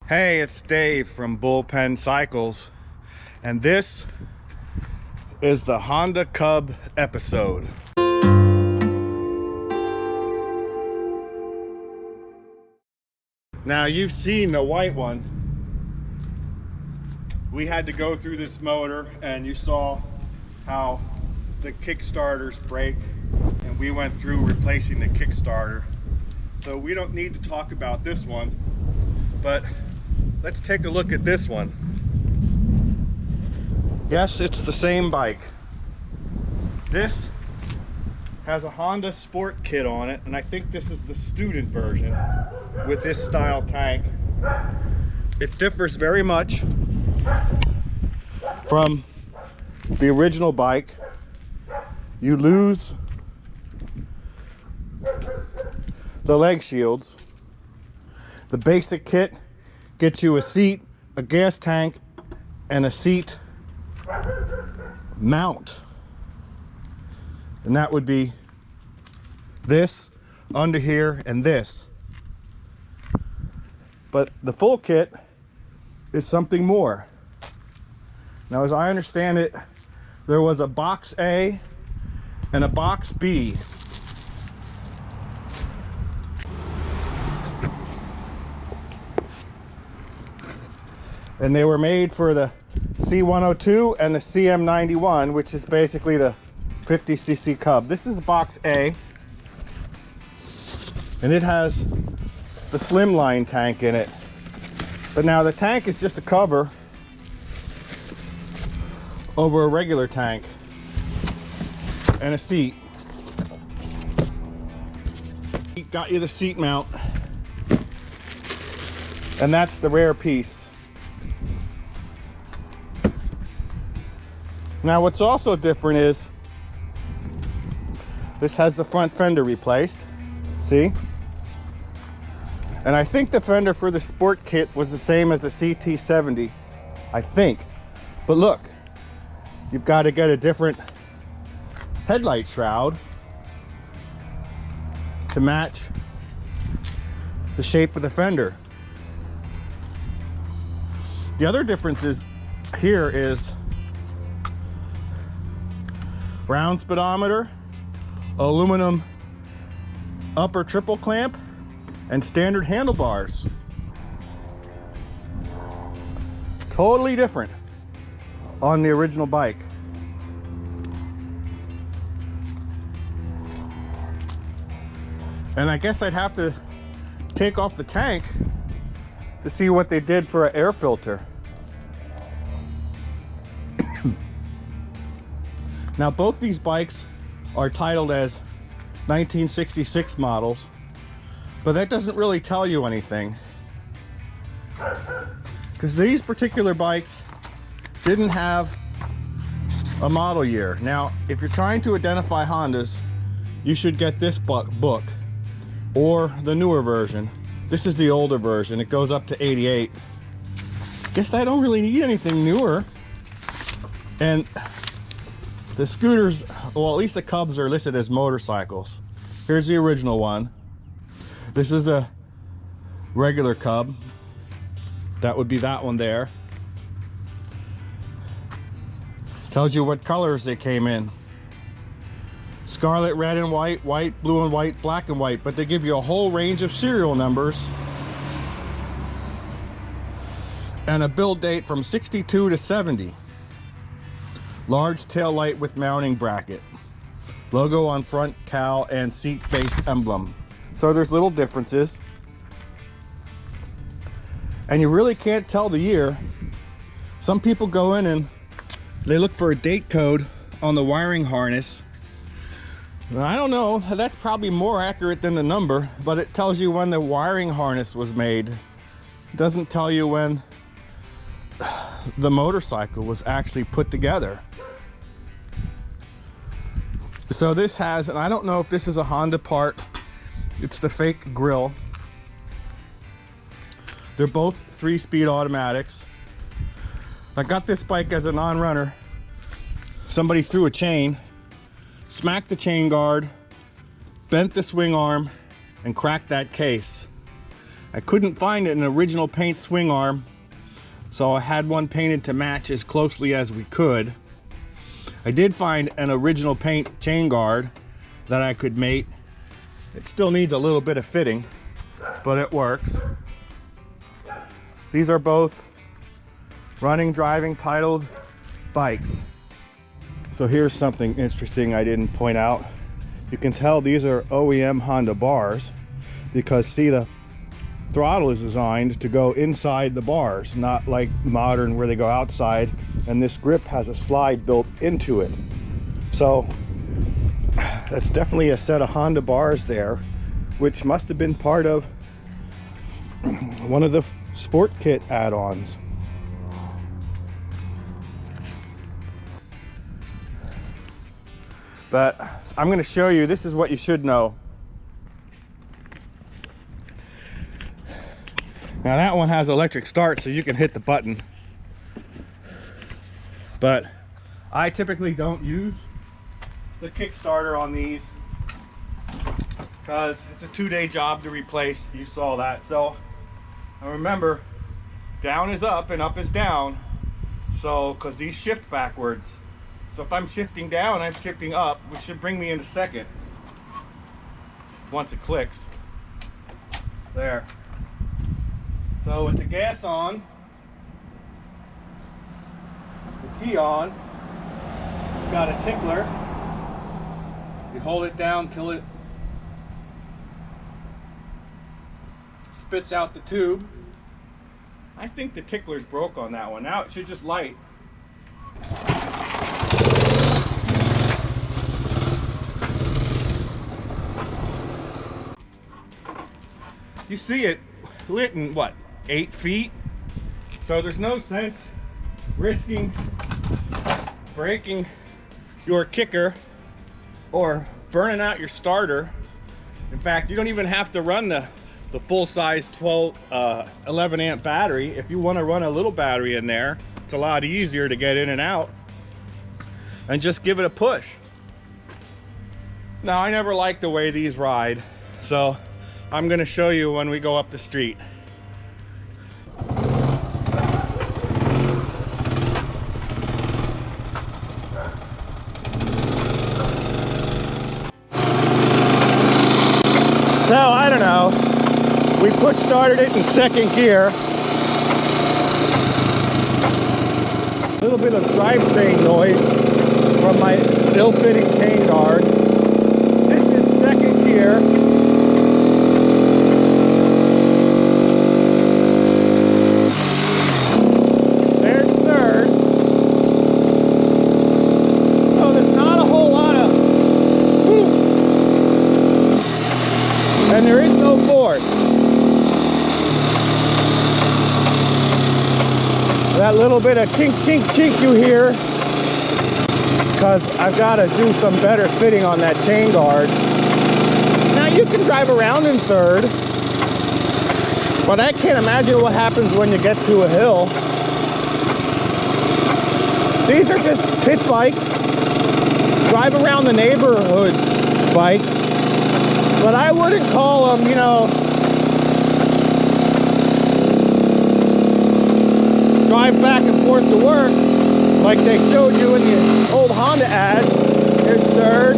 Hey, it's Dave from Bullpen Cycles, and this is the Honda Cub episode. Now, you've seen the white one. We had to go through this motor, and you saw how the Kickstarters break, and we went through replacing the Kickstarter. So we don't need to talk about this one, but let's take a look at this one. Yes, it's the same bike. This has a Honda Sport kit on it, and I think this is the student version with this style tank. It differs very much from the original bike. You lose the leg shields. The basic kit gets you a seat, a gas tank, and a seat mount. And that would be this, under here, and this. But the full kit is something more. Now, as I understand it, there was a box A and a box B. And they were made for the C102 and the CM91, which is basically the 50cc Cub. This is box A, and it has the slimline tank in it. But now the tank is just a cover over a regular tank and a seat. It got you the seat mount, and that's the rare piece. Now, what's also different is this has the front fender replaced, see? And I think the fender for the Sport kit was the same as the CT70, I think. But look, you've got to get a different headlight shroud to match the shape of the fender. The other difference is here is round speedometer, aluminum upper triple clamp, and standard handlebars. Totally different on the original bike. And I guess I'd have to take off the tank to see what they did for an air filter. Now, both these bikes are titled as 1966 models, but that doesn't really tell you anything, because these particular bikes didn't have a model year. Now, if you're trying to identify Hondas, you should get this book or the newer version. This is the older version. It goes up to 88. Guess I don't really need anything newer. And the scooters, well, at least the Cubs are listed as motorcycles. Here's the original one. This is a regular Cub. That would be that one there. Tells you what colors they came in. Scarlet, red and white, white, blue and white, black and white. But they give you a whole range of serial numbers and a build date from 62 to 70. Large tail light with mounting bracket. Logo on front cowl and seat base emblem. So there's little differences. And you really can't tell the year. Some people go in and they look for a date code on the wiring harness. I don't know, that's probably more accurate than the number, but it tells you when the wiring harness was made. It doesn't tell you when the motorcycle was actually put together. So this has, and I don't know if this is a Honda part, it's the fake grille. They're both 3-speed automatics. I got this bike as a non-runner. Somebody threw a chain, smacked the chain guard, bent the swing arm, and cracked that case. I couldn't find an original paint swing arm, so I had one painted to match as closely as we could. I did find an original paint chain guard that I could mate. It still needs a little bit of fitting, but it works. These are both running, driving, titled bikes. So here's something interesting I didn't point out. You can tell these are OEM Honda bars because see, the throttle is designed to go inside the bars, not like modern where they go outside, and this grip has a slide built into it. So that's definitely a set of Honda bars there, which must have been part of one of the sport kit add-ons. But I'm going to show you, this is what you should know. Now that one has electric start, so you can hit the button. But I typically don't use the Kickstarter on these because it's a 2-day job to replace. You saw that. So remember, down is up and up is down. So because these shift backwards. So if I'm shifting down, I'm shifting up, which should bring me into second once it clicks. There. So with the gas on, the key on, it's got a tickler. You hold it down till it spits out the tube. I think the tickler's broke on that one. Now it should just light. You see it lit in what, 8 feet? So there's no sense risking breaking your kicker or burning out your starter. In fact, you don't even have to run the full-size 11 amp battery. If you want to run a little battery in there, it's a lot easier to get in and out, and just give it a push. Now, I never liked the way these ride, so I'm going to show you when we go up the street. So, I don't know, we push started it in second gear. A little bit of drivetrain noise from my ill-fitting chain guard. This is second gear. There's third. So there's not a whole lot of swoop. And there is no fourth. That little bit of chink, chink, chink you hear, it's because I've got to do some better fitting on that chain guard. Now you can drive around in third, but I can't imagine what happens when you get to a hill. These are just pit bikes, drive around the neighborhood bikes, but I wouldn't call them, you know, drive back and forth to work like they showed you in the old Honda ads. Here's third.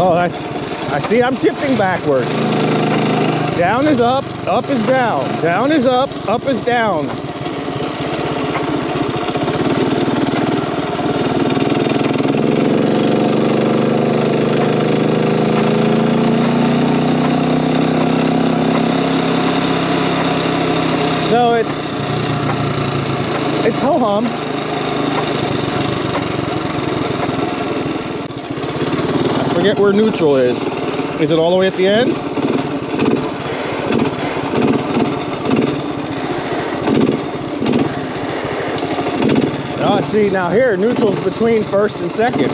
Oh, I see I'm shifting backwards. Down is up is down. Down is up is down. So it's ho-hum. I forget where neutral is. Is it all the way at the end? Oh, see, now here, neutral's between first and second.